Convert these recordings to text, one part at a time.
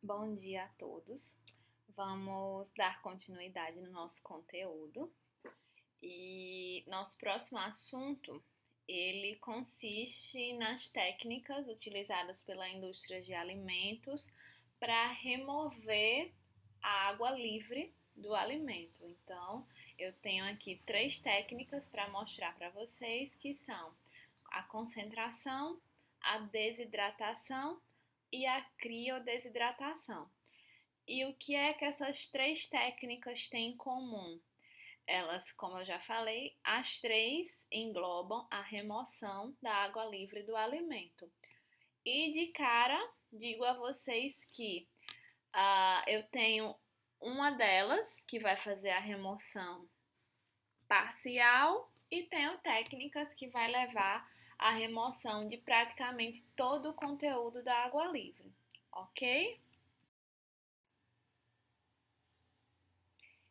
Bom dia a todos. Vamos dar continuidade no nosso conteúdo e nosso próximo assunto, ele consiste nas técnicas utilizadas pela indústria de alimentos para remover a água livre do alimento. Então, eu tenho aqui 3 técnicas para mostrar para vocês, que são a concentração, a desidratação e a criodesidratação. E o que é que essas 3 técnicas têm em comum? Elas, como eu já falei, as 3 englobam a remoção da água livre do alimento. E de cara, digo a vocês que eu tenho uma delas que vai fazer a remoção parcial e tenho técnicas que vai levar à remoção de praticamente todo o conteúdo da água livre, ok?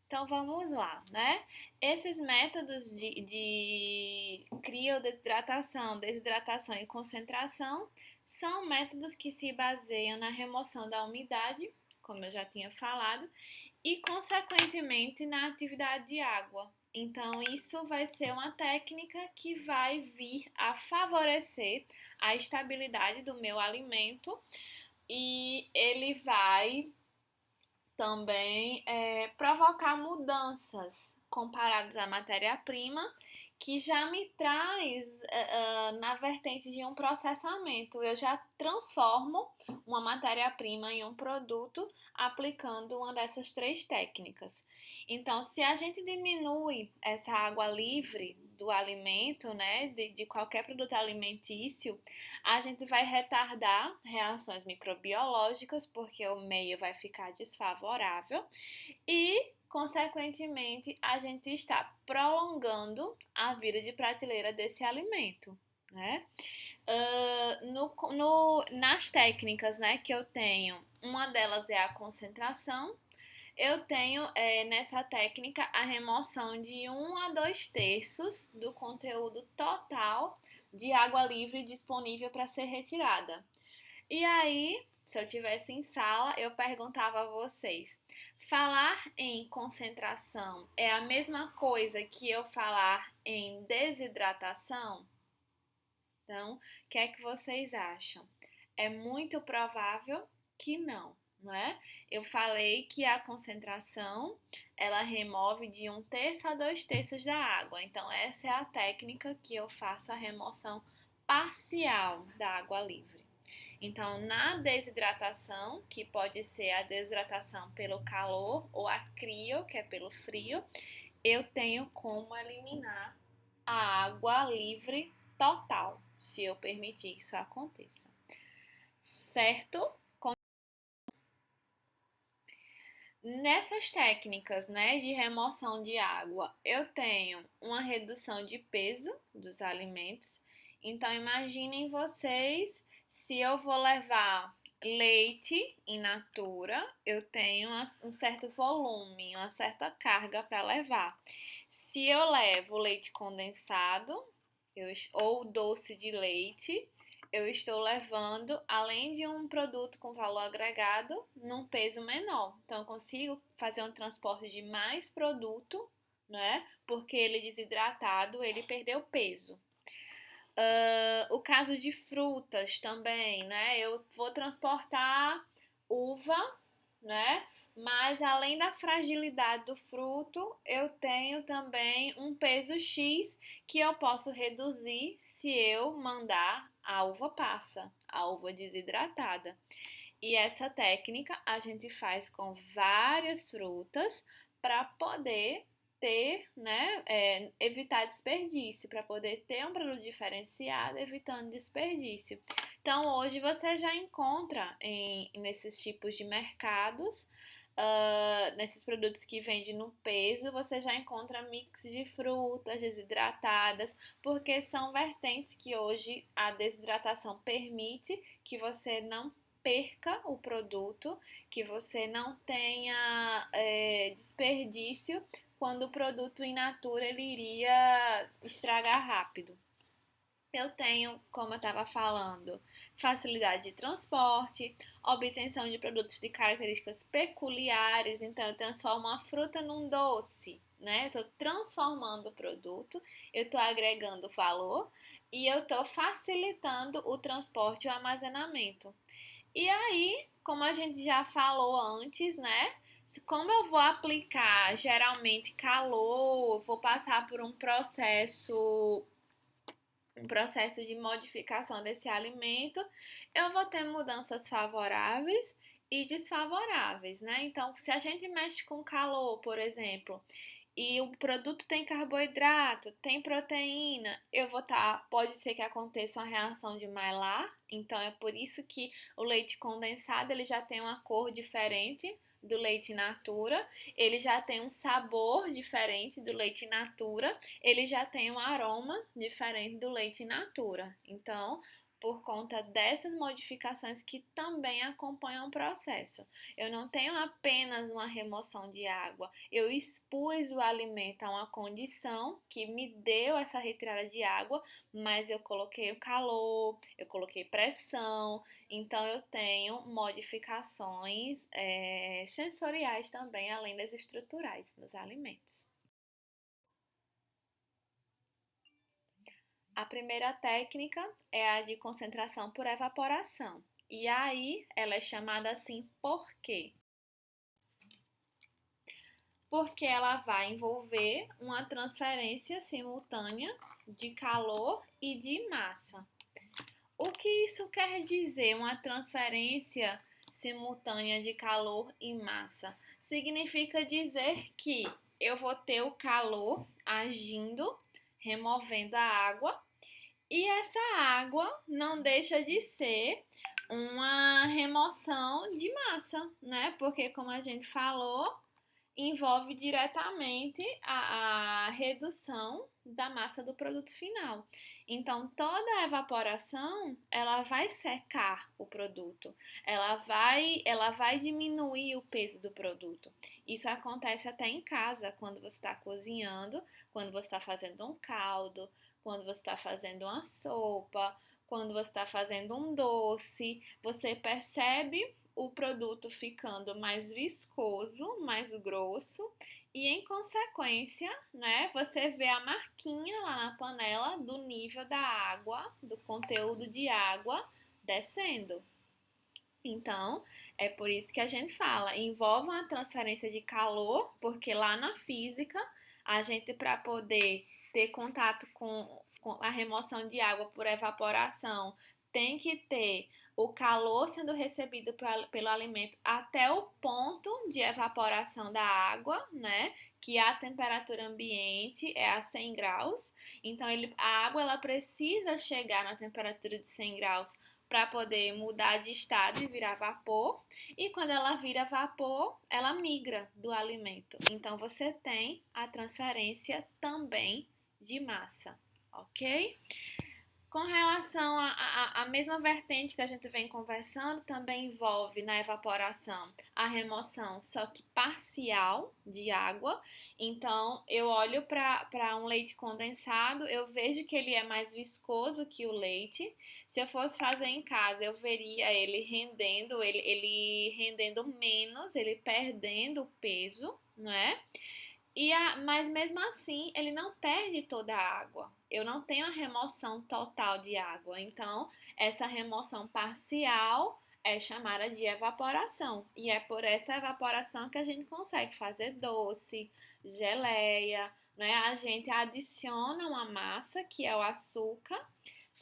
Então vamos lá, né? Esses métodos de criodesidratação, desidratação e concentração são métodos que se baseiam na remoção da umidade, como eu já tinha falado, e consequentemente na atividade de água. Então, isso vai ser uma técnica que vai vir a favorecer a estabilidade do meu alimento e ele vai também provocar mudanças comparadas à matéria-prima, que já me traz na vertente de um processamento. Eu já transformo uma matéria-prima em um produto aplicando uma dessas 3 técnicas. Então, se a gente diminui essa água livre do alimento, né, de qualquer produto alimentício, a gente vai retardar reações microbiológicas, porque o meio vai ficar desfavorável e, consequentemente, a gente está prolongando a vida de prateleira desse alimento, né? Nas técnicas, né, que eu tenho, uma delas é a concentração. Eu tenho nessa técnica a remoção de 1 a 2 terços do conteúdo total de água livre disponível para ser retirada. E aí, se eu tivesse em sala, eu perguntava a vocês: falar em concentração é a mesma coisa que eu falar em desidratação? Então, o que é que vocês acham? É muito provável que não, não é? Eu falei que a concentração, ela remove de 1 terço a 2 terços da água. Então, essa é a técnica que eu faço a remoção parcial da água livre. Então, na desidratação, que pode ser a desidratação pelo calor ou a crio, que é pelo frio, eu tenho como eliminar a água livre total, se eu permitir que isso aconteça. Certo? Nessas técnicas, né, de remoção de água, eu tenho uma redução de peso dos alimentos. Então, imaginem vocês, se eu vou levar leite in natura, eu tenho um certo volume, uma certa carga para levar. Se eu levo leite condensado ou doce de leite, eu estou levando, além de um produto com valor agregado, num peso menor. Então, eu consigo fazer um transporte de mais produto, né? Porque ele desidratado, ele perdeu peso. O caso de frutas também, né? Eu vou transportar uva, né? Mas além da fragilidade do fruto, eu tenho também um peso X que eu posso reduzir se eu mandar a uva passa, a uva desidratada. E essa técnica a gente faz com várias frutas para poder ter, né, evitar desperdício, para poder ter um produto diferenciado, evitando desperdício. Então, hoje você já encontra nesses tipos de mercados, nesses produtos que vendem no peso, você já encontra mix de frutas desidratadas, porque são vertentes que hoje a desidratação permite que você não perca o produto, que você não tenha desperdício, quando o produto in natura ele iria estragar rápido. Eu tenho, como eu estava falando, facilidade de transporte, obtenção de produtos de características peculiares, então eu transformo uma fruta num doce, né? Eu estou transformando o produto, eu estou agregando valor e eu estou facilitando o transporte e o armazenamento. E aí, como a gente já falou antes, né? Como eu vou aplicar geralmente calor, vou passar por um processo de modificação desse alimento, eu vou ter mudanças favoráveis e desfavoráveis, né? Então, se a gente mexe com calor, por exemplo, e o produto tem carboidrato, tem proteína, pode ser que aconteça uma reação de Maillard, então é por isso que o leite condensado ele já tem uma cor diferente do leite in natura, ele já tem um sabor diferente do leite in natura, ele já tem um aroma diferente do leite in natura. Então, por conta dessas modificações que também acompanham o processo. Eu não tenho apenas uma remoção de água, eu expus o alimento a uma condição que me deu essa retirada de água, mas eu coloquei o calor, eu coloquei pressão, então eu tenho modificações sensoriais também, além das estruturais nos alimentos. A primeira técnica é a de concentração por evaporação. E aí ela é chamada assim por quê? Porque ela vai envolver uma transferência simultânea de calor e de massa. O que isso quer dizer, uma transferência simultânea de calor e massa? Significa dizer que eu vou ter o calor agindo, removendo a água, e essa água não deixa de ser uma remoção de massa, né? Porque, como a gente falou, envolve diretamente a redução da massa do produto final. Então, toda a evaporação, ela vai secar o produto, ela vai diminuir o peso do produto. Isso acontece até em casa, quando você está cozinhando, quando você está fazendo um caldo, quando você está fazendo uma sopa, quando você está fazendo um doce, você percebe o produto ficando mais viscoso, mais grosso e em consequência, né, você vê a marquinha lá na panela do nível da água, do conteúdo de água descendo. Então, é por isso que a gente fala, envolve uma transferência de calor, porque lá na física, a gente para poder ter contato com a remoção de água por evaporação, tem que ter o calor sendo recebido pelo alimento até o ponto de evaporação da água, né? Que a temperatura ambiente é a 100 graus. Então, a água ela precisa chegar na temperatura de 100 graus para poder mudar de estado e virar vapor. E quando ela vira vapor, ela migra do alimento. Então você tem a transferência também de massa, ok? Com relação à mesma vertente que a gente vem conversando, também envolve na evaporação a remoção, só que parcial de água. Então, eu olho para um leite condensado, eu vejo que ele é mais viscoso que o leite. Se eu fosse fazer em casa, eu veria ele rendendo menos, ele perdendo o peso, não é? Mas mesmo assim, ele não perde toda a água. Eu não tenho a remoção total de água. Então, essa remoção parcial é chamada de evaporação. E é por essa evaporação que a gente consegue fazer doce, geleia, né? A gente adiciona uma massa, que é o açúcar,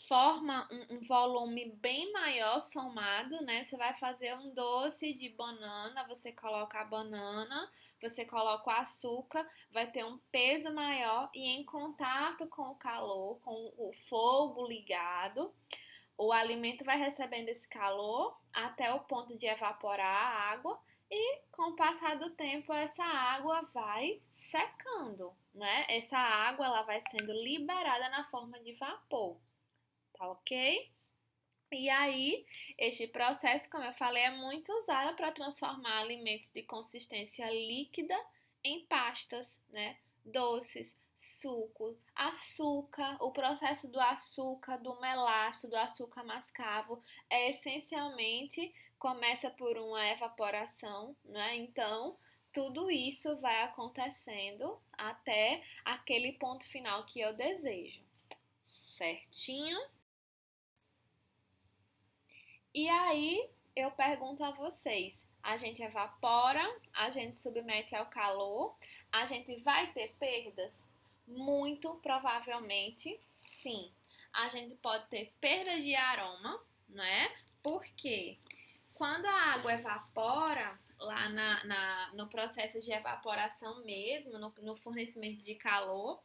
forma um volume bem maior somado, né? Você vai fazer um doce de banana, você coloca a banana, você coloca o açúcar, vai ter um peso maior e em contato com o calor, com o fogo ligado, o alimento vai recebendo esse calor até o ponto de evaporar a água e com o passar do tempo essa água vai secando, né? Essa água ela vai sendo liberada na forma de vapor, tá ok? E aí, este processo, como eu falei, é muito usado para transformar alimentos de consistência líquida em pastas, né? Doces, suco, açúcar, o processo do açúcar, do melaço, do açúcar mascavo, é essencialmente começa por uma evaporação, né? Então, tudo isso vai acontecendo até aquele ponto final que eu desejo, certinho? E aí eu pergunto a vocês: a gente evapora, a gente submete ao calor, a gente vai ter perdas? Muito provavelmente sim. A gente pode ter perda de aroma, né? Porque quando a água evapora, lá no processo de evaporação mesmo, no fornecimento de calor,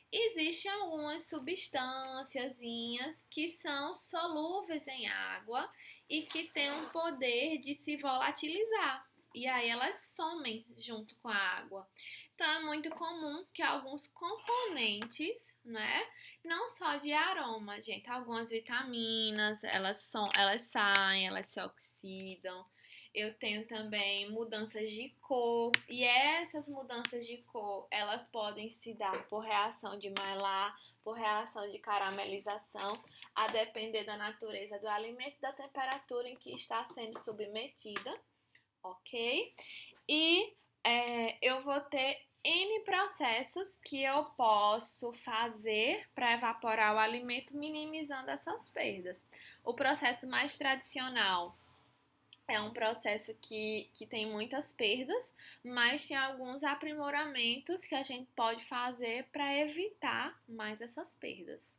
existem algumas substânciazinhas que são solúveis em água e que têm um poder de se volatilizar. E aí elas somem junto com a água. Então é muito comum que alguns componentes, né, não só de aroma, gente, algumas vitaminas, elas saem, elas se oxidam. Eu tenho também mudanças de cor, e essas mudanças de cor, elas podem se dar por reação de Maillard, por reação de caramelização, a depender da natureza do alimento e da temperatura em que está sendo submetida, ok? E eu vou ter N processos que eu posso fazer para evaporar o alimento, minimizando essas perdas. O processo mais tradicional é um processo que tem muitas perdas, mas tem alguns aprimoramentos que a gente pode fazer para evitar mais essas perdas.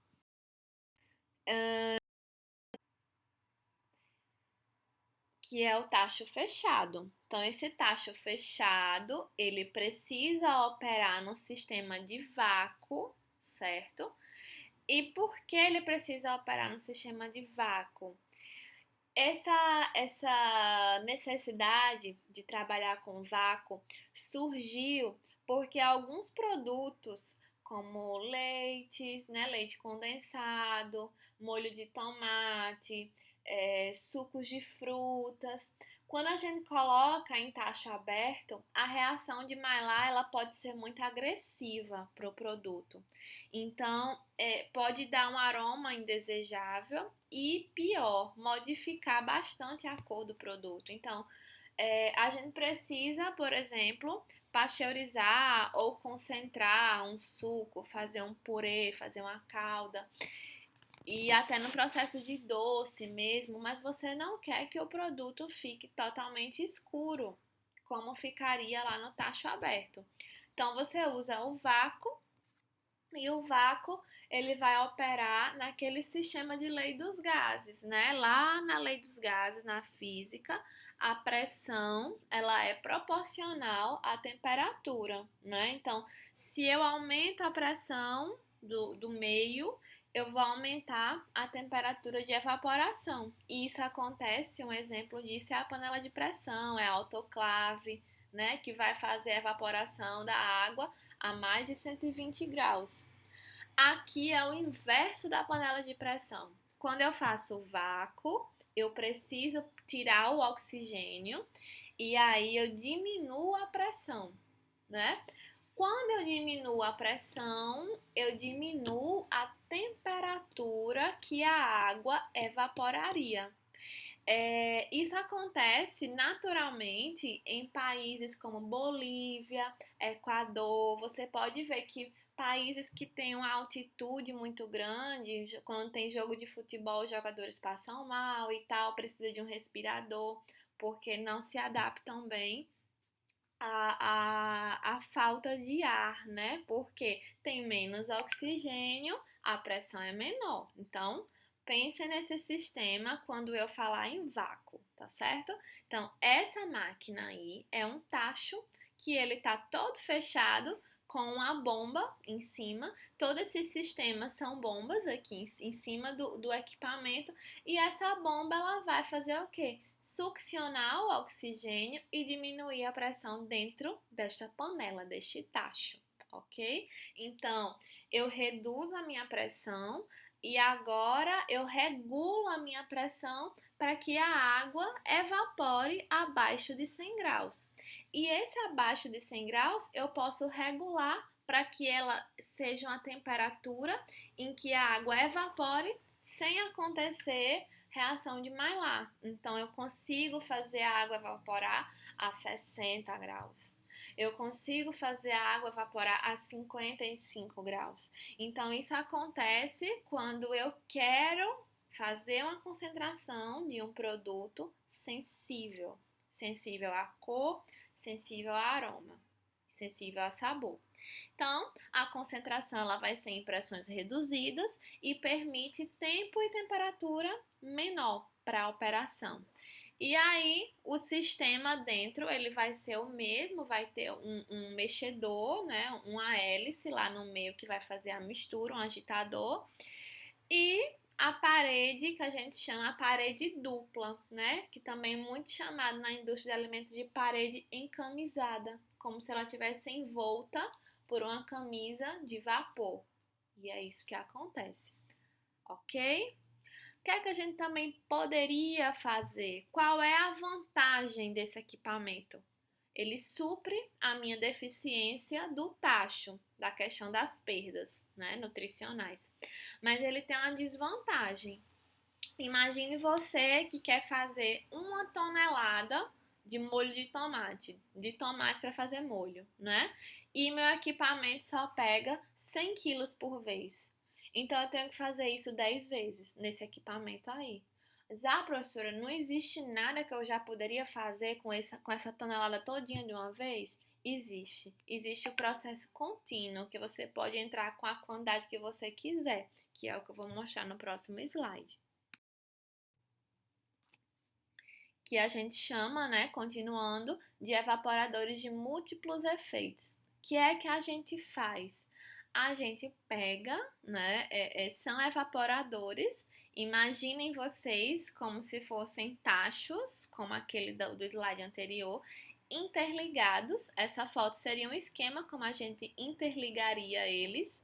Que é o tacho fechado. Então, esse tacho fechado, ele precisa operar num sistema de vácuo, certo? E por que ele precisa operar no sistema de vácuo? Essa necessidade de trabalhar com vácuo surgiu porque alguns produtos, como leites, né, leite condensado, molho de tomate, sucos de frutas, quando a gente coloca em tacho aberto, a reação de Maillard ela pode ser muito agressiva para o produto. Então, pode dar um aroma indesejável e pior, modificar bastante a cor do produto. Então, a gente precisa, por exemplo, pasteurizar ou concentrar um suco, fazer um purê, fazer uma calda e até no processo de doce mesmo, mas você não quer que o produto fique totalmente escuro, como ficaria lá no tacho aberto. Então você usa o vácuo e o vácuo ele vai operar naquele sistema de lei dos gases, né? Lá na lei dos gases, na física, a pressão ela é proporcional à temperatura, né? Então, se eu aumento a pressão do meio, eu vou aumentar a temperatura de evaporação. E isso acontece, um exemplo disso é a panela de pressão, é a autoclave, né? Que vai fazer a evaporação da água a mais de 120 graus. Aqui é o inverso da panela de pressão. Quando eu faço vácuo, eu preciso tirar o oxigênio e aí eu diminuo a pressão, né? Quando eu diminuo a pressão, eu diminuo a temperatura que a água evaporaria. Isso acontece naturalmente em países como Bolívia, Equador. Você pode ver que países que têm uma altitude muito grande, quando tem jogo de futebol, os jogadores passam mal e tal, precisa de um respirador, porque não se adaptam bem à falta de ar, né? Porque tem menos oxigênio, a pressão é menor. Então, pense nesse sistema quando eu falar em vácuo, tá certo? Então, essa máquina aí é um tacho que ele tá todo fechado com uma bomba em cima. Todos esses sistemas são bombas aqui em cima do equipamento e essa bomba ela vai fazer o quê? Succionar o oxigênio e diminuir a pressão dentro desta panela, deste tacho, ok? Então, eu reduzo a minha pressão e agora eu regulo a minha pressão para que a água evapore abaixo de 100 graus. E esse abaixo de 100 graus eu posso regular para que ela seja uma temperatura em que a água evapore sem acontecer reação de Maillard. Então, eu consigo fazer a água evaporar a 60 graus. Eu consigo fazer a água evaporar a 55 graus. Então, isso acontece quando eu quero fazer uma concentração de um produto sensível. Sensível à cor, sensível a aroma, sensível a sabor. Então, a concentração ela vai ser em pressões reduzidas e permite tempo e temperatura menor para a operação. E aí, o sistema dentro ele vai ser o mesmo, vai ter um mexedor, né, uma hélice lá no meio que vai fazer a mistura, um agitador, e a parede que a gente chama a parede dupla, né? Que também é muito chamada na indústria de alimentos de parede encamisada, como se ela tivesse envolta por uma camisa de vapor. E é isso que acontece, ok? O que é que a gente também poderia fazer? Qual é a vantagem desse equipamento? Ele supre a minha deficiência do tacho, da questão das perdas, né, nutricionais. Mas ele tem uma desvantagem. Imagine você que quer fazer 1 tonelada de molho de tomate para fazer molho, né? E meu equipamento só pega 100 quilos por vez. Então eu tenho que fazer isso 10 vezes nesse equipamento aí. Já, professora, não existe nada que eu já poderia fazer com essa tonelada todinha de uma vez? Existe. Existe o processo contínuo, que você pode entrar com a quantidade que você quiser, que é o que eu vou mostrar no próximo slide. Que a gente chama, né, continuando, de evaporadores de múltiplos efeitos. O que é que a gente faz? A gente pega, né, são evaporadores. Imaginem vocês como se fossem tachos, como aquele do slide anterior, interligados. Essa foto seria um esquema como a gente interligaria eles.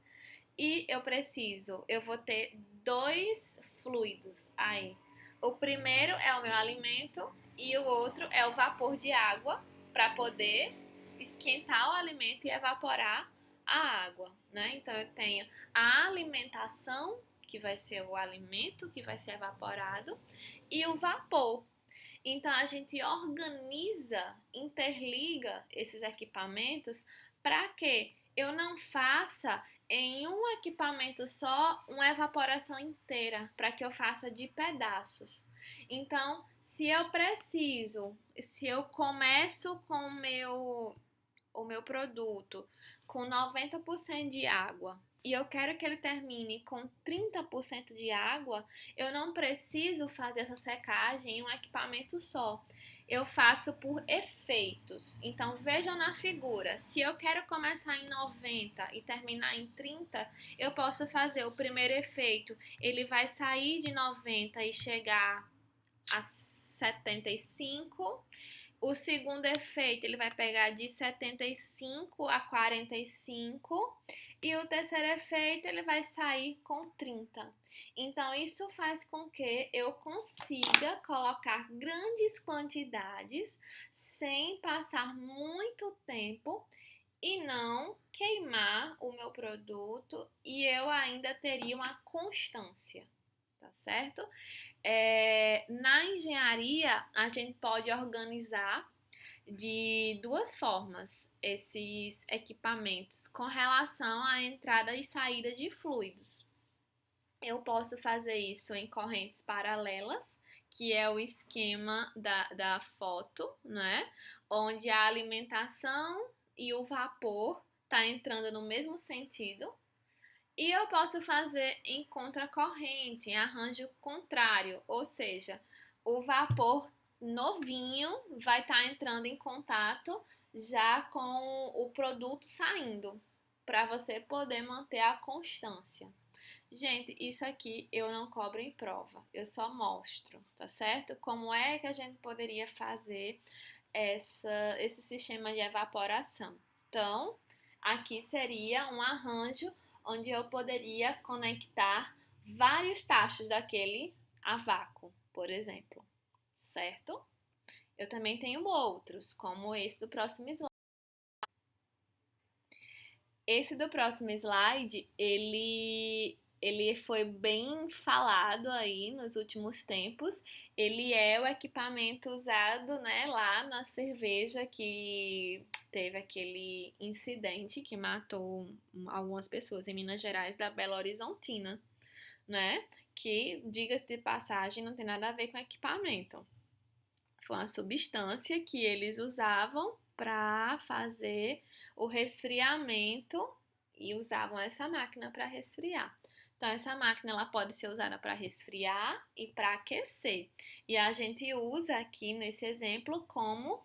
E eu vou ter dois fluidos aí. O primeiro é o meu alimento e o outro é o vapor de água para poder esquentar o alimento e evaporar a água, né? Então eu tenho a alimentação, que vai ser o alimento que vai ser evaporado, e o vapor. Então a gente organiza, interliga esses equipamentos para que eu não faça em um equipamento só uma evaporação inteira, para que eu faça de pedaços. Então, se eu começo com o meu produto com 90% de água e eu quero que ele termine com 30% de água, eu não preciso fazer essa secagem em um equipamento só. Eu faço por efeitos. Então vejam na figura, se eu quero começar em 90 e terminar em 30, eu posso fazer o primeiro efeito, ele vai sair de 90 e chegar a 75. O segundo efeito, ele vai pegar de 75 a 45. E o terceiro efeito, ele vai sair com 30. Então, isso faz com que eu consiga colocar grandes quantidades sem passar muito tempo e não queimar o meu produto e eu ainda teria uma constância, tá certo? Na engenharia, a gente pode organizar de duas formas esses equipamentos com relação à entrada e saída de fluidos. Eu posso fazer isso em correntes paralelas, que é o esquema da foto, né? Onde a alimentação e o vapor tá entrando no mesmo sentido. E eu posso fazer em contracorrente, em arranjo contrário, ou seja, o vapor novinho vai estar entrando em contato já com o produto saindo, para você poder manter a constância. Gente, isso aqui eu não cobro em prova, eu só mostro, tá certo? Como é que a gente poderia fazer esse sistema de evaporação. Então, aqui seria um arranjo onde eu poderia conectar vários tachos daquele a vácuo, por exemplo, certo? Eu também tenho outros, como esse do próximo slide. Esse do próximo slide, ele foi bem falado aí nos últimos tempos. Ele é o equipamento usado, né, lá na cerveja que teve aquele incidente que matou algumas pessoas em Minas Gerais, da Belo Horizontina, né? Que, diga-se de passagem, não tem nada a ver com equipamento. Foi uma substância que eles usavam para fazer o resfriamento e usavam essa máquina para resfriar. Então, essa máquina ela pode ser usada para resfriar e para aquecer. E a gente usa aqui nesse exemplo como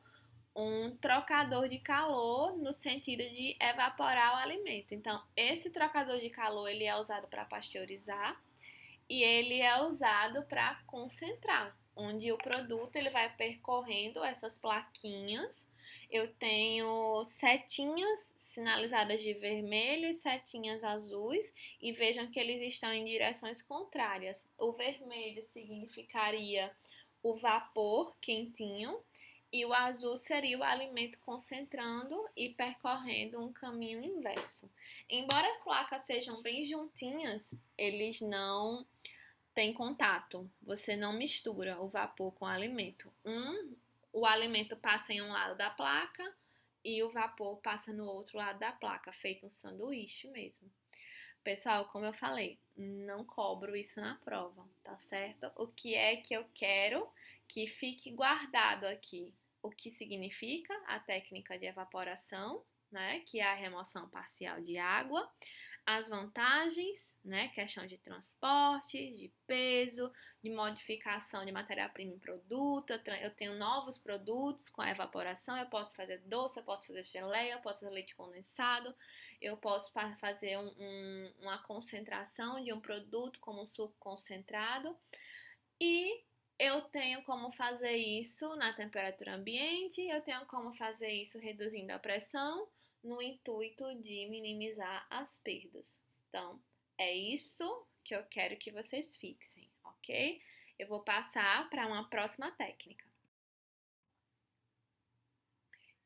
um trocador de calor no sentido de evaporar o alimento. Então, esse trocador de calor ele é usado para pasteurizar e ele é usado para concentrar, onde o produto ele vai percorrendo essas plaquinhas. Eu tenho setinhas sinalizadas de vermelho e setinhas azuis, e vejam que eles estão em direções contrárias. O vermelho significaria o vapor quentinho e o azul seria o alimento concentrando e percorrendo um caminho inverso. Embora as placas sejam bem juntinhas, eles não têm contato. Você não mistura o vapor com o alimento. O alimento passa em um lado da placa e o vapor passa no outro lado da placa, feito um sanduíche mesmo. Pessoal, como eu falei, não cobro isso na prova, tá certo? O que é que eu quero que fique guardado aqui? O que significa a técnica de evaporação, né? Que é a remoção parcial de água, as vantagens, né? Questão de transporte, de peso, de modificação de matéria-prima em produto. Eu tenho novos produtos com a evaporação. Eu posso fazer doce, eu posso fazer geleia, eu posso fazer leite condensado, eu posso fazer uma concentração de um produto como um suco concentrado. E eu tenho como fazer isso na temperatura ambiente, eu tenho como fazer isso reduzindo a pressão, no intuito de minimizar as perdas. Então, é isso que eu quero que vocês fixem, ok? Eu vou passar para uma próxima técnica.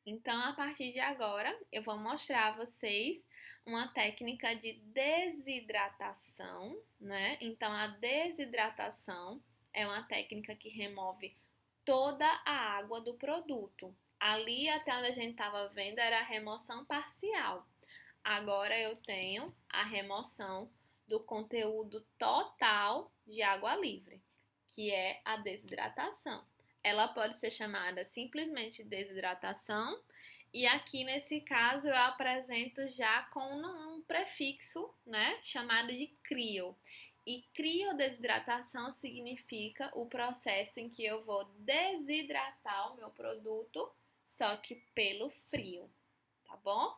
Então, a partir de agora, eu vou mostrar a vocês uma técnica de desidratação, né? Então, a desidratação é uma técnica que remove toda a água do produto. Ali, até onde a gente estava vendo, era a remoção parcial. Agora eu tenho a remoção do conteúdo total de água livre, que é a desidratação. Ela pode ser chamada simplesmente desidratação, e aqui nesse caso eu apresento já com um prefixo, né, chamado de crio. E criodesidratação significa o processo em que eu vou desidratar o meu produto, só que pelo frio, tá bom?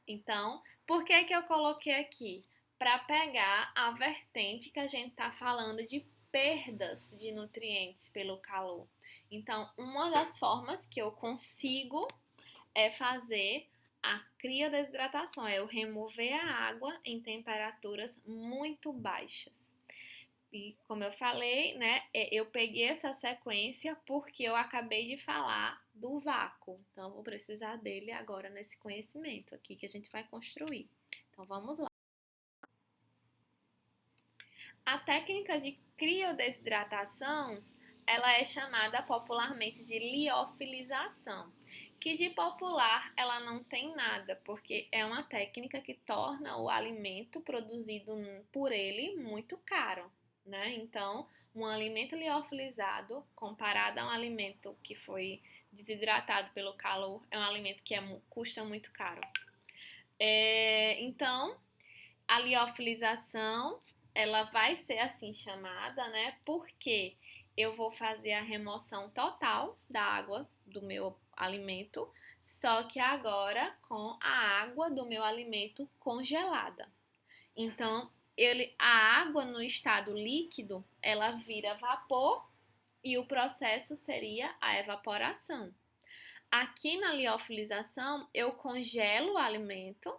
Então, por que que eu coloquei aqui? Para pegar a vertente que a gente está falando de perdas de nutrientes pelo calor. Então, uma das formas que eu consigo é fazer a criodesidratação, é eu remover a água em temperaturas muito baixas. E como eu falei, né, eu peguei essa sequência porque eu acabei de falar do vácuo. Então, eu vou precisar dele agora nesse conhecimento aqui que a gente vai construir. Então, vamos lá. A técnica de criodesidratação, ela é chamada popularmente de liofilização, que de popular ela não tem nada, porque é uma técnica que torna o alimento produzido por ele muito caro, né? Então, um alimento liofilizado comparado a um alimento que foi desidratado pelo calor é um alimento que custa muito caro. Então, a liofilização, ela vai ser assim chamada, né? Porque eu vou fazer a remoção total da água do meu alimento, só que agora com a água do meu alimento congelada. Então, a água no estado líquido, ela vira vapor e o processo seria a evaporação. Aqui na liofilização, eu congelo o alimento,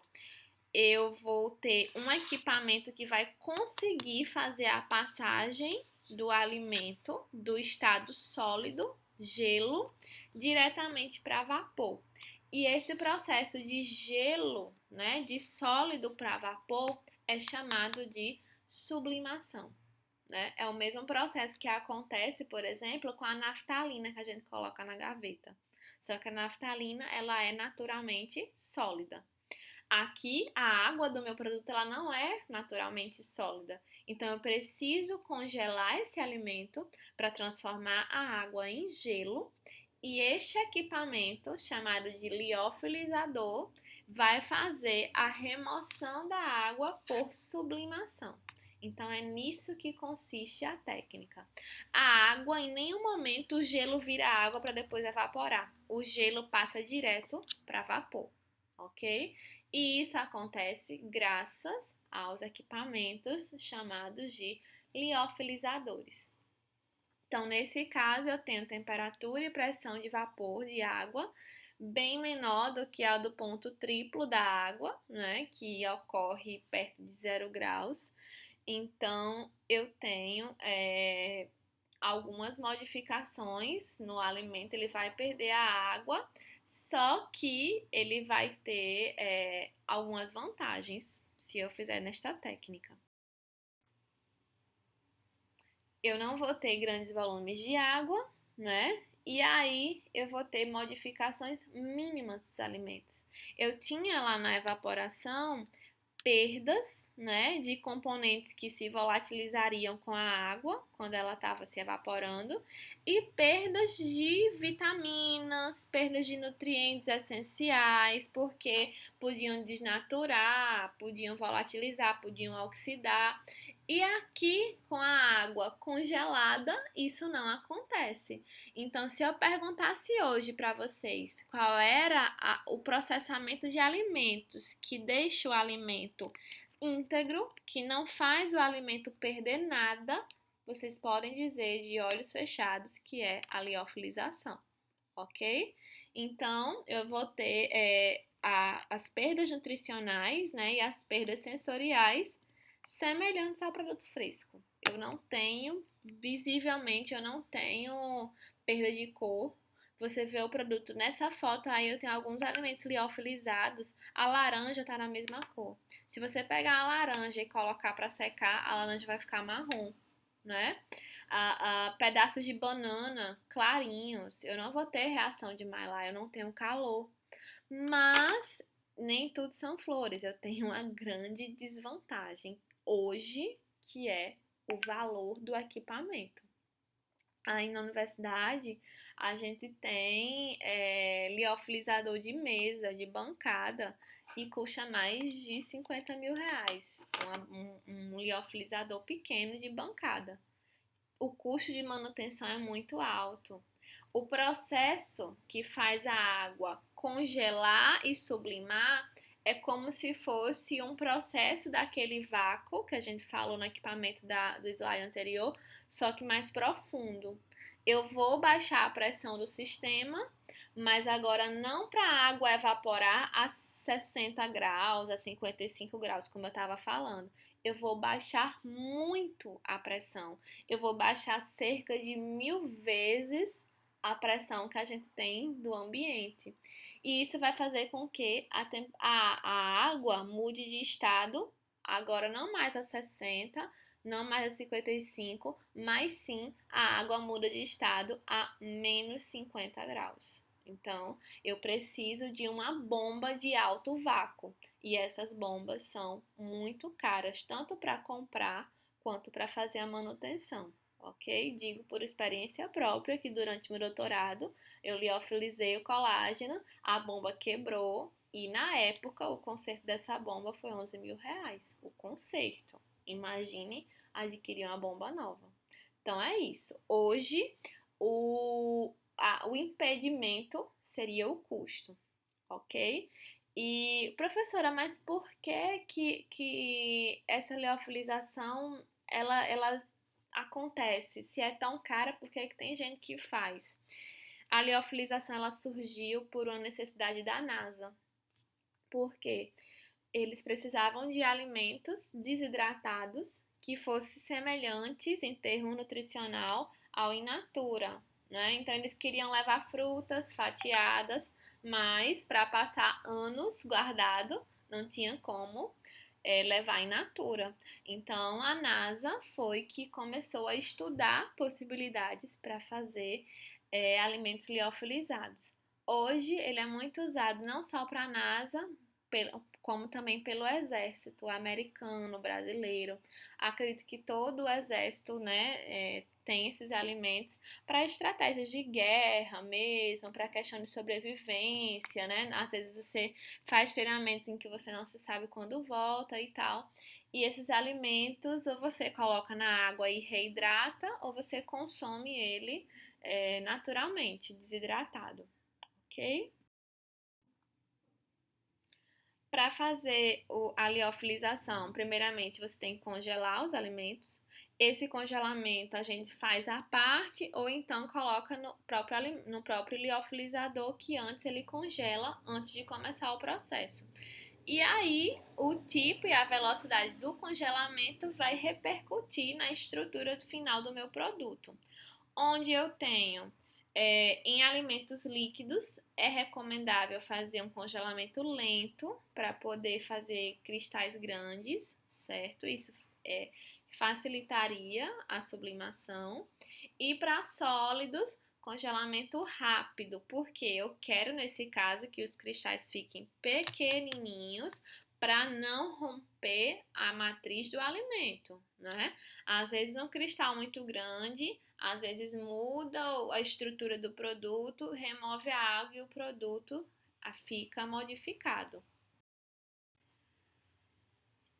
eu vou ter um equipamento que vai conseguir fazer a passagem do alimento do estado sólido, gelo, diretamente para vapor. E esse processo de gelo, né, de sólido para vapor, é chamado de sublimação. Né? É o mesmo processo que acontece, por exemplo, com a naftalina que a gente coloca na gaveta. Só que a naftalina, ela é naturalmente sólida. Aqui, a água do meu produto, ela não é naturalmente sólida. Então, eu preciso congelar esse alimento para transformar a água em gelo. E este equipamento, chamado de liofilizador, vai fazer a remoção da água por sublimação. Então, é nisso que consiste a técnica. A água, em nenhum momento, o gelo vira água para depois evaporar. O gelo passa direto para vapor, ok? E isso acontece graças aos equipamentos chamados de liofilizadores. Então, nesse caso, eu tenho temperatura e pressão de vapor de água bem menor do que a do ponto triplo da água, né, que ocorre perto de 0 graus. Então, eu tenho algumas modificações no alimento, ele vai perder a água, só que ele vai ter algumas vantagens se eu fizer nesta técnica. Eu não vou ter grandes volumes de água, né? E aí eu vou ter modificações mínimas dos alimentos. Eu tinha lá na evaporação perdas, né, de componentes que se volatilizariam com a água quando ela estava se evaporando e perdas de vitaminas, perdas de nutrientes essenciais, porque podiam desnaturar, podiam volatilizar, podiam oxidar. E aqui, com a água congelada, isso não acontece. Então, se eu perguntasse hoje para vocês qual era o processamento de alimentos que deixa o alimento íntegro, que não faz o alimento perder nada, vocês podem dizer de olhos fechados que é a liofilização, ok? Então, eu vou ter as perdas nutricionais, né, e as perdas sensoriais semelhantes ao produto fresco. Eu não tenho, visivelmente, eu não tenho perda de cor. Você vê o produto nessa foto, aí eu tenho alguns alimentos liofilizados, a laranja tá na mesma cor. Se você pegar a laranja e colocar para secar, a laranja vai ficar marrom, né? Pedaços de banana clarinhos, eu não vou ter reação de Maillard, eu não tenho calor. Mas nem tudo são flores, eu tenho uma grande desvantagem hoje, que é o valor do equipamento. Aí na universidade a gente tem liofilizador de mesa, de bancada, e custa mais de 50 mil reais. Um liofilizador pequeno de bancada. O custo de manutenção é muito alto. O processo que faz a água congelar e sublimar é como se fosse um processo daquele vácuo que a gente falou no equipamento do slide anterior, só que mais profundo. Eu vou baixar a pressão do sistema, mas agora não para a água evaporar a 60 graus, a 55 graus, como eu estava falando. Eu vou baixar muito a pressão. Eu vou baixar cerca de 1000 vezes a pressão que a gente tem do ambiente. E isso vai fazer com que a água mude de estado, agora não mais a 60, não mais a 55, mas sim a água muda de estado a menos 50 graus. Então, eu preciso de uma bomba de alto vácuo. E essas bombas são muito caras, tanto para comprar quanto para fazer a manutenção, ok? Digo por experiência própria que durante meu doutorado eu liofilizei o colágeno, a bomba quebrou e na época o conserto dessa bomba foi 11 mil reais. O conserto. Imagine adquirir uma bomba nova. Então é isso. Hoje o impedimento seria o custo, ok? E, professora, mas por que essa liofilização ela acontece? Se é tão cara, por que tem gente que faz? A liofilização ela surgiu por uma necessidade da NASA. Por quê? Eles precisavam de alimentos desidratados que fossem semelhantes em termo nutricional ao in natura, né? Então eles queriam levar frutas fatiadas mas para passar anos guardado, não tinha como levar in natura. Então a NASA foi que começou a estudar possibilidades para fazer alimentos liofilizados. Hoje ele é muito usado não só para a NASA, como também pelo exército americano, brasileiro. Acredito que todo o exército, né, tem esses alimentos para estratégias de guerra mesmo, para questão de sobrevivência, né? Às vezes você faz treinamentos em que você não se sabe quando volta e tal. E esses alimentos ou você coloca na água e reidrata, ou você consome ele naturalmente, desidratado, ok? Para fazer a liofilização, primeiramente você tem que congelar os alimentos. Esse congelamento a gente faz à parte ou então coloca no próprio liofilizador que antes ele congela antes de começar o processo. E aí, o tipo e a velocidade do congelamento vai repercutir na estrutura final do meu produto. Onde eu tenho em alimentos líquidos, é recomendável fazer um congelamento lento para poder fazer cristais grandes, certo? Isso facilitaria a sublimação. E para sólidos, congelamento rápido, porque eu quero, nesse caso, que os cristais fiquem pequenininhos para não romper a matriz do alimento, né? Às vezes um cristal muito grande, às vezes muda a estrutura do produto, remove a água e o produto fica modificado.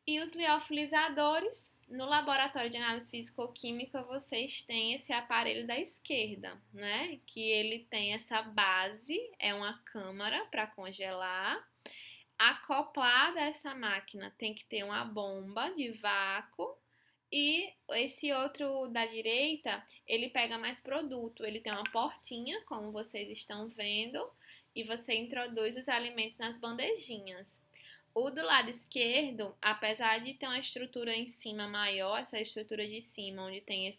E os liofilizadores, no laboratório de análise físico-química, vocês têm esse aparelho da esquerda, né? Que ele tem essa base, é uma câmara para congelar. Acoplada a essa máquina tem que ter uma bomba de vácuo. E esse outro da direita, ele pega mais produto. Ele tem uma portinha, como vocês estão vendo, e você introduz os alimentos nas bandejinhas. O do lado esquerdo, apesar de ter uma estrutura em cima maior, essa estrutura de cima, onde tem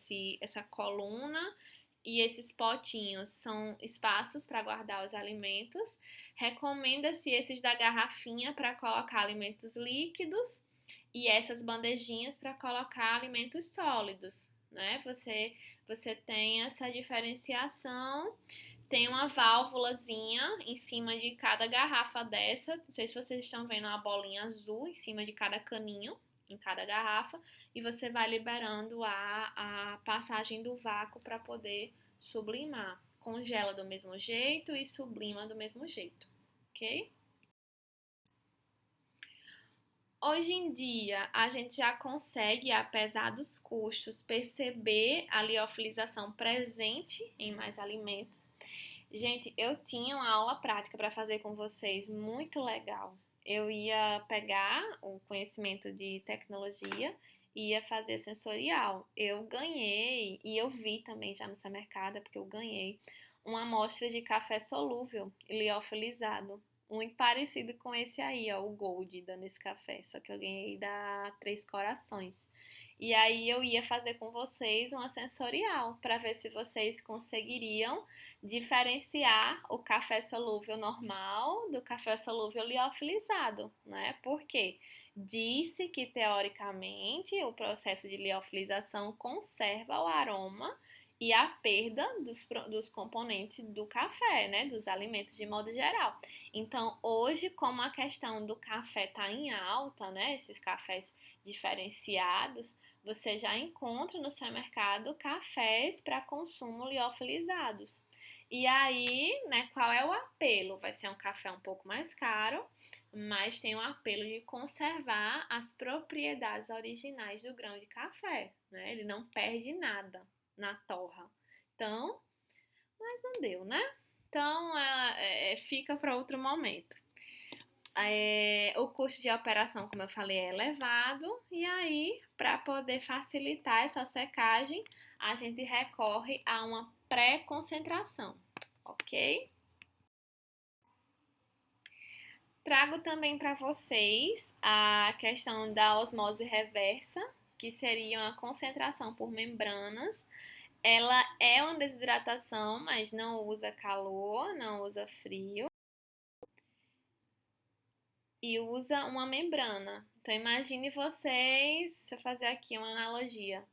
essa coluna e esses potinhos são espaços para guardar os alimentos, recomenda-se esses da garrafinha para colocar alimentos líquidos e essas bandejinhas para colocar alimentos sólidos, né? Você tem essa diferenciação. Tem uma válvulazinha em cima de cada garrafa dessa. Não sei se vocês estão vendo uma bolinha azul em cima de cada caninho, em cada garrafa. E você vai liberando a passagem do vácuo para poder sublimar. Congela do mesmo jeito e sublima do mesmo jeito, ok? Hoje em dia, a gente já consegue, apesar dos custos, perceber a liofilização presente em mais alimentos. Gente, eu tinha uma aula prática para fazer com vocês, muito legal. Eu ia pegar o conhecimento de tecnologia e ia fazer sensorial. Eu ganhei, e eu vi também já no seu mercado, porque eu ganhei, uma amostra de café solúvel liofilizado. Muito parecido com esse aí, ó, o Gold da Nescafé, só que eu ganhei da Três Corações. E aí eu ia fazer com vocês uma sensorial para ver se vocês conseguiriam diferenciar o café solúvel normal do café solúvel liofilizado, né? Porque disse que teoricamente o processo de liofilização conserva o aroma e a perda dos componentes do café, né? Dos alimentos de modo geral. Então, hoje, como a questão do café está em alta, né? Esses cafés diferenciados, você já encontra no seu mercado cafés para consumo liofilizados. E aí, né, qual é o apelo? Vai ser um café um pouco mais caro, mas tem o apelo de conservar as propriedades originais do grão de café, né? Ele não perde nada na torra. Então, mas não deu, né? Então, fica para outro momento. O custo de operação, como eu falei, é elevado, e aí, para poder facilitar essa secagem, a gente recorre a uma pré-concentração, ok? Trago também para vocês a questão da osmose reversa, que seria uma concentração por membranas. Ela é uma desidratação, mas não usa calor, não usa frio. e usa uma membrana. Então imagine vocês, se eu fazer aqui uma analogia,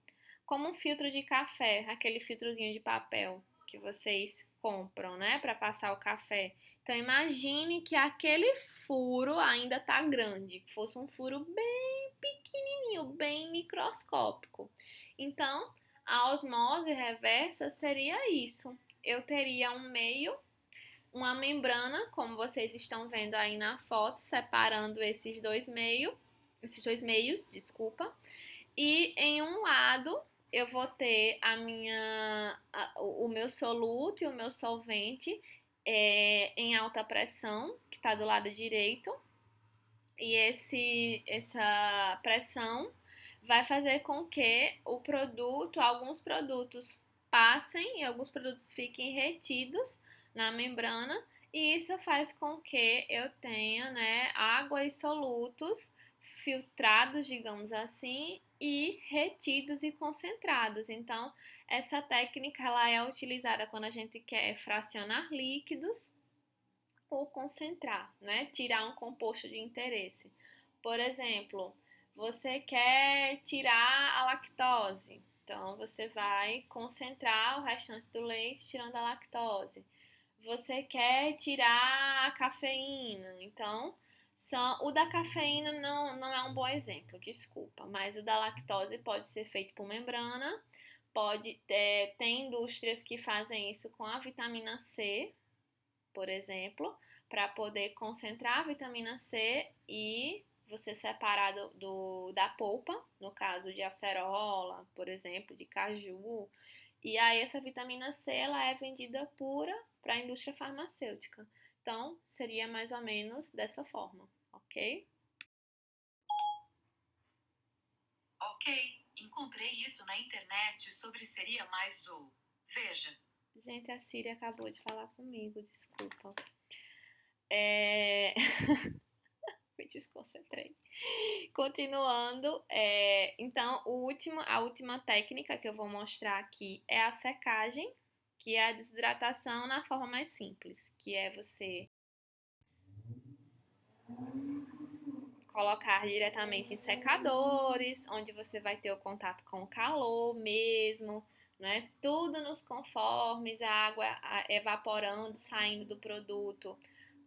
como um filtro de café, aquele filtrozinho de papel que vocês compram, né, para passar o café. Então imagine que aquele furo ainda tá grande, que fosse um furo bem pequenininho, bem microscópico. Então, a osmose reversa seria isso. Eu teria um meio, uma membrana, como vocês estão vendo aí na foto, separando esses dois meios, desculpa. E em um lado eu vou ter o meu soluto e o meu solvente em alta pressão, que está do lado direito. E essa pressão vai fazer com que alguns produtos passem e alguns produtos fiquem retidos na membrana, e isso faz com que eu tenha, né, água e solutos filtrados, digamos assim, e retidos e concentrados. Então, essa técnica ela é utilizada quando a gente quer fracionar líquidos ou concentrar, né? Tirar um composto de interesse. Por exemplo, você quer tirar a lactose, então você vai concentrar o restante do leite tirando a lactose. Você quer tirar a cafeína, então o da cafeína não é um bom exemplo, desculpa, mas o da lactose pode ser feito por membrana, tem indústrias que fazem isso com a vitamina C, por exemplo, para poder concentrar a vitamina C e você separar da polpa, no caso de acerola, por exemplo, de caju. E aí essa vitamina C ela é vendida pura para a indústria farmacêutica. Então, seria mais ou menos dessa forma, ok? Ok, encontrei isso na internet sobre seria mais o. Veja. Gente, a Siri acabou de falar comigo, desculpa. É... Me desconcentrei. Continuando, então a última técnica que eu vou mostrar aqui é a secagem, que é a desidratação na forma mais simples, que é você colocar diretamente em secadores, onde você vai ter o contato com o calor mesmo, né? Tudo nos conformes, a água evaporando, saindo do produto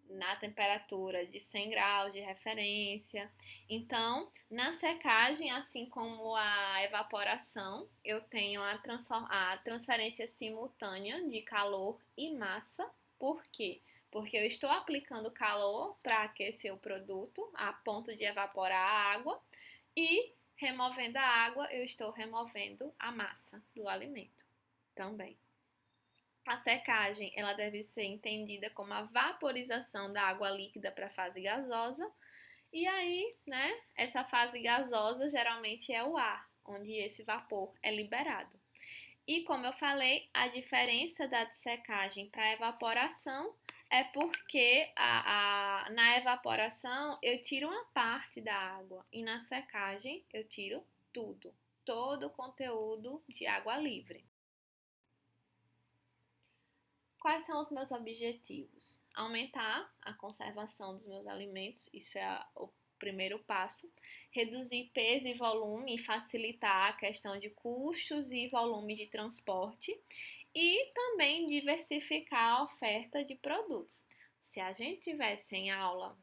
na temperatura de 100 graus de referência. Então, na secagem, assim como a evaporação, eu tenho a transferência simultânea de calor e massa. Por quê? Porque eu estou aplicando calor para aquecer o produto a ponto de evaporar a água e removendo a água, eu estou removendo a massa do alimento também. A secagem, ela deve ser entendida como a vaporização da água líquida para a fase gasosa. E aí, né, essa fase gasosa geralmente é o ar, onde esse vapor é liberado. E como eu falei, a diferença da secagem para a evaporação é porque na evaporação eu tiro uma parte da água e na secagem eu tiro tudo, todo o conteúdo de água livre. Quais são os meus objetivos? Aumentar a conservação dos meus alimentos, isso é o primeiro passo. Reduzir peso e volume e facilitar a questão de custos e volume de transporte. E também diversificar a oferta de produtos. Se a gente tivesse em aula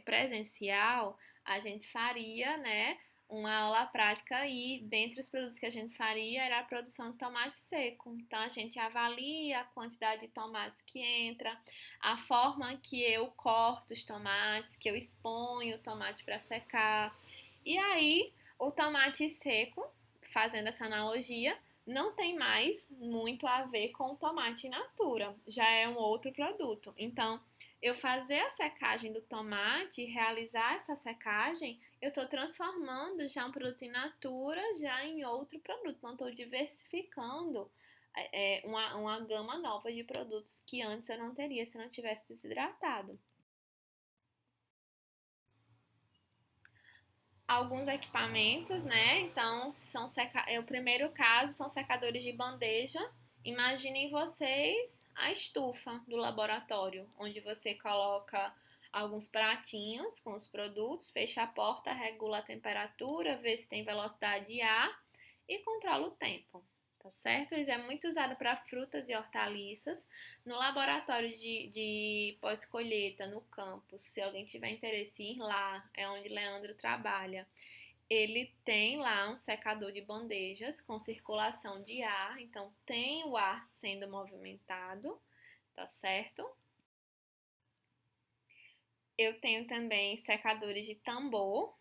presencial, a gente faria, né, uma aula prática e dentre os produtos que a gente faria era a produção de tomate seco. Então a gente avalia a quantidade de tomates que entra, a forma que eu corto os tomates, que eu exponho o tomate para secar. E aí o tomate seco, fazendo essa analogia, não tem mais muito a ver com o tomate in natura, já é um outro produto. Então, eu fazer a secagem do tomate, realizar essa secagem, eu estou transformando já um produto in natura já em outro produto. Não estou diversificando uma gama nova de produtos que antes eu não teria se não tivesse desidratado. Alguns equipamentos, né? Então, o primeiro caso são secadores de bandeja. Imaginem vocês a estufa do laboratório, onde você coloca alguns pratinhos com os produtos, fecha a porta, regula a temperatura, vê se tem velocidade de ar e controla o tempo. Tá certo? Isso é muito usado para frutas e hortaliças. No laboratório de pós-colheita, no campus, se alguém tiver interesse em ir lá, é onde Leandro trabalha. Ele tem lá um secador de bandejas com circulação de ar, então tem o ar sendo movimentado, tá certo? Eu tenho também secadores de tambor,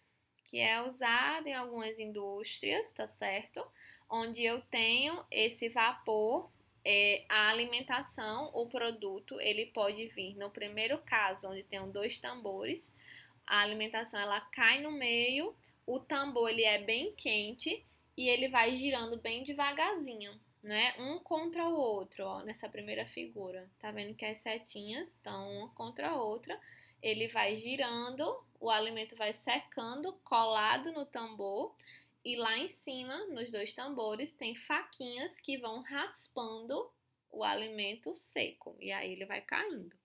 que é usado em algumas indústrias, tá certo? Onde eu tenho esse vapor, a alimentação, o produto, ele pode vir no primeiro caso, onde tem dois tambores, a alimentação ela cai no meio, o tambor ele é bem quente e ele vai girando bem devagarzinho, né? Um contra o outro, ó, nessa primeira figura. Tá vendo que as setinhas estão uma contra a outra. Ele vai girando, o alimento vai secando, colado no tambor. E lá em cima, nos dois tambores, tem faquinhas que vão raspando o alimento seco. E aí ele vai caindo.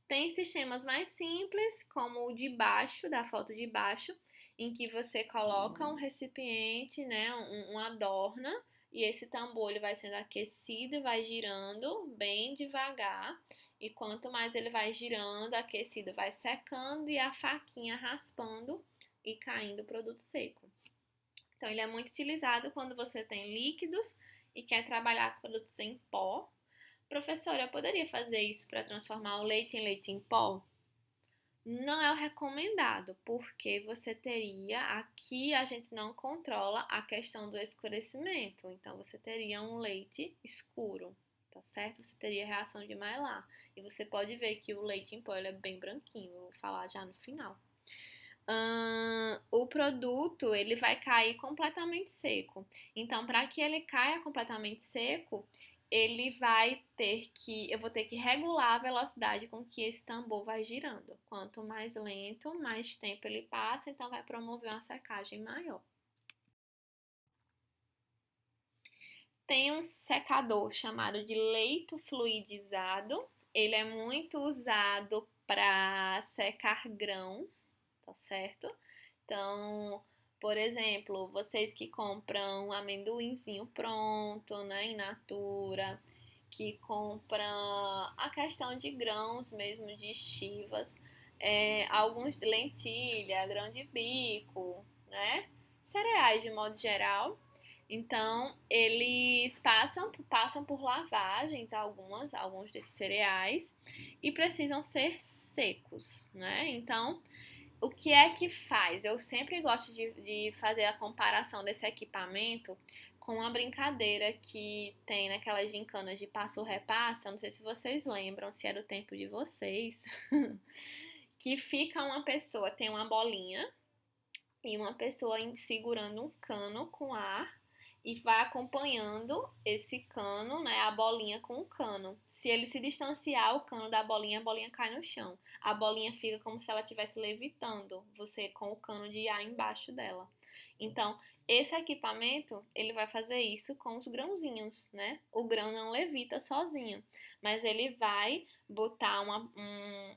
Tem sistemas mais simples, como o de baixo, da foto de baixo, em que você coloca um recipiente, né, uma adorna, e esse tambor ele vai sendo aquecido e vai girando bem devagar. E quanto mais ele vai girando, aquecido vai secando e a faquinha raspando e caindo o produto seco. Então, ele é muito utilizado quando você tem líquidos e quer trabalhar com produtos em pó. Professora, eu poderia fazer isso para transformar o leite em leite em pó? Não é o recomendado, porque você teria, aqui a gente não controla a questão do escurecimento, então você teria um leite escuro, tá certo? Você teria reação de Maillard, e você pode ver que o leite em pó ele é bem branquinho, eu vou falar já no final. O produto ele vai cair completamente seco, então para que ele caia completamente seco, ele vai ter que, eu vou ter que regular a velocidade com que esse tambor vai girando. Quanto mais lento, mais tempo ele passa, então vai promover uma secagem maior. Tem um secador chamado de leito fluidizado. Ele é muito usado para secar grãos, tá certo? Então, por exemplo, vocês que compram amendoinzinho pronto, né, in natura, que compram a questão de grãos mesmo, de chivas, alguns lentilha, grão de bico, né, cereais de modo geral. Então, eles passam por lavagens, alguns desses cereais, e precisam ser secos, né? Então, o que é que faz? Eu sempre gosto de fazer a comparação desse equipamento com uma brincadeira que tem naquelas gincanas de passo-repassa, não sei se vocês lembram, se é do tempo de vocês, que fica uma pessoa, tem uma bolinha, e uma pessoa segurando um cano com ar e vai acompanhando esse cano, né, a bolinha com o cano. Se ele se distanciar o cano da bolinha, a bolinha cai no chão. A bolinha fica como se ela estivesse levitando, você com o cano de ar embaixo dela. Então, esse equipamento, ele vai fazer isso com os grãozinhos, né? O grão não levita sozinho, mas ele vai botar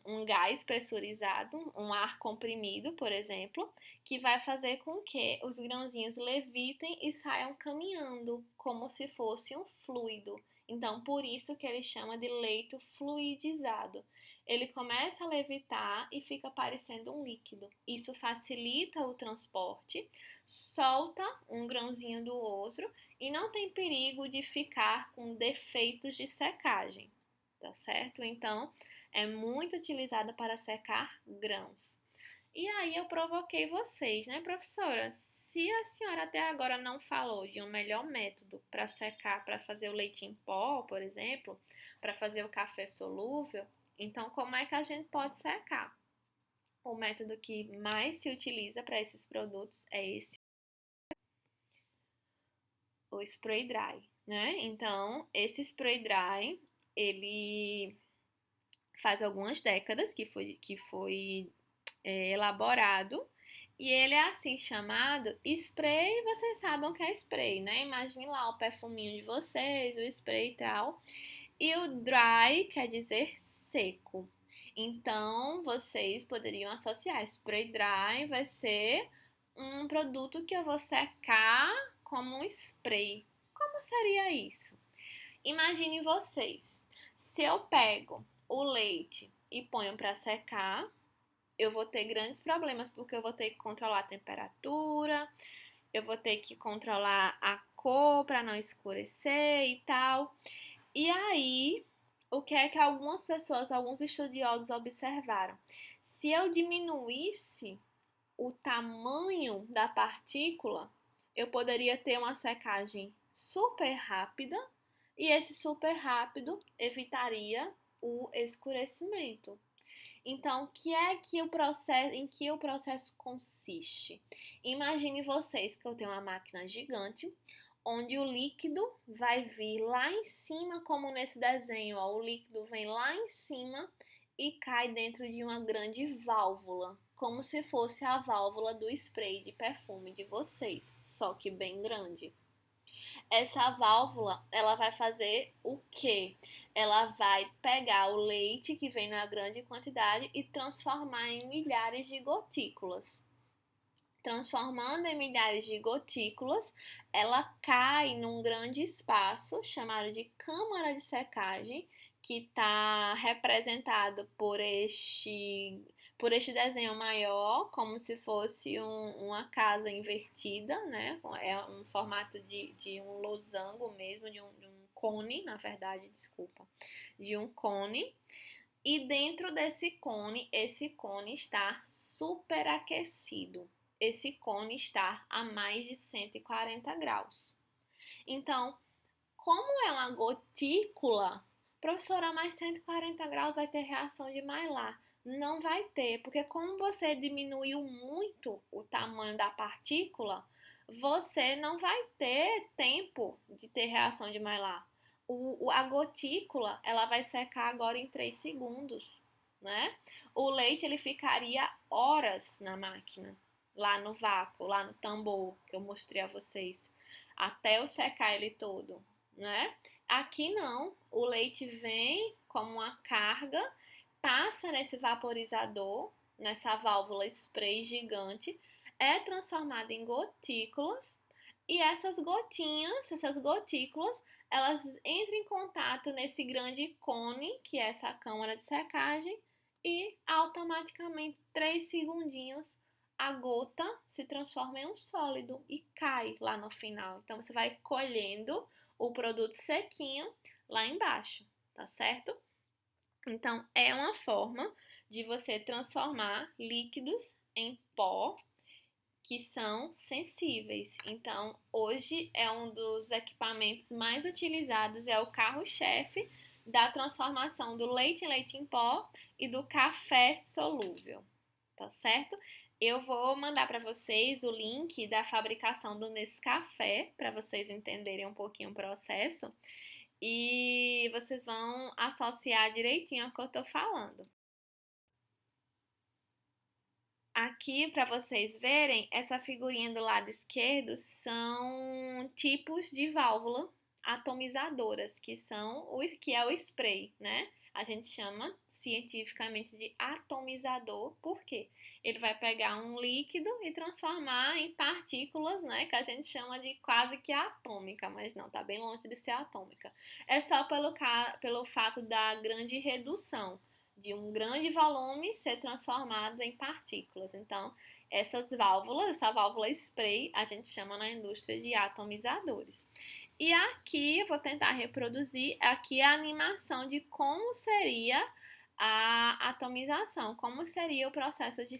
um gás pressurizado, um ar comprimido, por exemplo, que vai fazer com que os grãozinhos levitem e saiam caminhando, como se fosse um fluido. Então, por isso que ele chama de leito fluidizado. Ele começa a levitar e fica parecendo um líquido. Isso facilita o transporte, solta um grãozinho do outro e não tem perigo de ficar com defeitos de secagem, tá certo? Então, é muito utilizado para secar grãos. E aí eu provoquei vocês, né, professora? Se a senhora até agora não falou de um melhor método para secar, para fazer o leite em pó, por exemplo, para fazer o café solúvel, então como é que a gente pode secar? O método que mais se utiliza para esses produtos é esse, o spray dry, né? Então, esse spray dry, ele faz algumas décadas que foi elaborado. E ele é assim chamado spray, vocês sabem o que é spray, né? Imagine lá o perfuminho de vocês, o spray e tal. E o dry quer dizer seco. Então, vocês poderiam associar. Spray dry vai ser um produto que eu vou secar como um spray. Como seria isso? Imagine vocês. Se eu pego o leite e ponho para secar, eu vou ter grandes problemas porque eu vou ter que controlar a temperatura, eu vou ter que controlar a cor para não escurecer e tal. E aí, o que é que algumas pessoas, alguns estudiosos observaram? Se eu diminuísse o tamanho da partícula, eu poderia ter uma secagem super rápida e esse super rápido evitaria o escurecimento. Então, em que o processo consiste? Imagine vocês que eu tenho uma máquina gigante, onde o líquido vai vir lá em cima, como nesse desenho, ó, o líquido vem lá em cima e cai dentro de uma grande válvula, como se fosse a válvula do spray de perfume de vocês, só que bem grande. Essa válvula, ela vai fazer o quê? Ela vai pegar o leite que vem na grande quantidade e transformar em milhares de gotículas. Transformando em milhares de gotículas, ela cai num grande espaço chamado de câmara de secagem, que está representado por este desenho maior, como se fosse uma casa invertida, né? É um formato de um losango mesmo, de um cone, na verdade, desculpa, de um cone. E dentro desse cone, esse cone está superaquecido. Esse cone está a mais de 140 graus. Então, como é uma gotícula, professora, mais 140 graus vai ter reação de Maillard? Não vai ter, porque como você diminuiu muito o tamanho da partícula, você não vai ter tempo de ter reação de Maillard. A gotícula, ela vai secar agora em 3 segundos, né? O leite, ele ficaria horas na máquina, lá no vácuo, lá no tambor, que eu mostrei a vocês, até eu secar ele todo, né? Aqui não, o leite vem como uma carga, passa nesse vaporizador, nessa válvula spray gigante, é transformado em gotículas e essas gotinhas, essas gotículas, elas entram em contato nesse grande cone, que é essa câmara de secagem, e automaticamente, 3 segundinhos, a gota se transforma em um sólido e cai lá no final. Então, você vai colhendo o produto sequinho lá embaixo, tá certo? Então, é uma forma de você transformar líquidos em pó que são sensíveis. Então, hoje é um dos equipamentos mais utilizados, é o carro-chefe da transformação do leite em leite em pó e do café solúvel, tá certo? Eu vou mandar para vocês o link da fabricação do Nescafé, para vocês entenderem um pouquinho o processo, e vocês vão associar direitinho ao que eu estou falando. Aqui, para vocês verem, essa figurinha do lado esquerdo são tipos de válvula atomizadoras, que é o spray, né? A gente chama cientificamente de atomizador, por quê? Ele vai pegar um líquido e transformar em partículas, né? Que a gente chama de quase que atômica, mas não, tá bem longe de ser atômica. É só pelo fato da grande redução de um grande volume ser transformado em partículas. Então, essa válvula spray, a gente chama na indústria de atomizadores. E aqui eu vou tentar reproduzir aqui a animação de como seria a atomização, como seria o processo de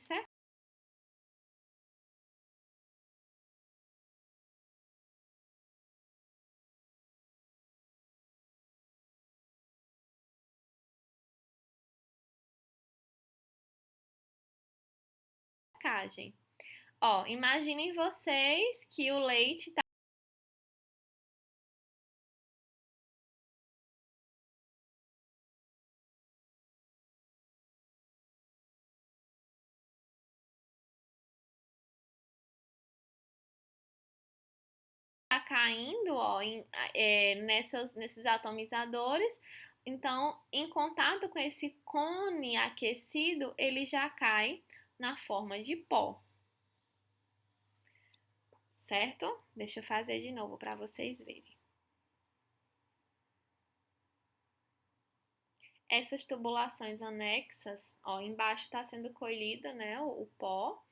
secagem. Ó, imaginem vocês que o leite tá caindo, ó, nesses atomizadores. Então, em contato com esse cone aquecido, ele já cai na forma de pó, certo? Deixa eu fazer de novo para vocês verem. Essas tubulações anexas, ó, embaixo está sendo colhida, né, o pó.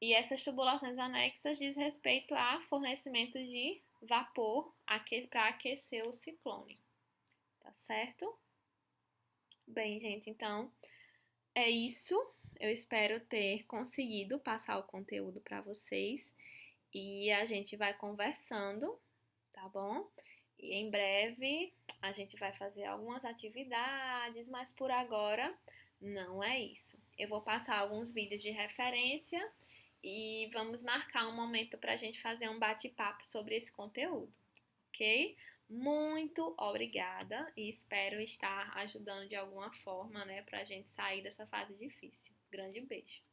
E essas tubulações anexas diz respeito a fornecimento de vapor para aquecer o ciclone, tá certo? Bem, gente, então é isso. Eu espero ter conseguido passar o conteúdo para vocês e a gente vai conversando, tá bom? E em breve a gente vai fazer algumas atividades, mas por agora não é isso. Eu vou passar alguns vídeos de referência e vamos marcar um momento para a gente fazer um bate-papo sobre esse conteúdo, ok? Muito obrigada e espero estar ajudando de alguma forma, né, para a gente sair dessa fase difícil. Grande beijo!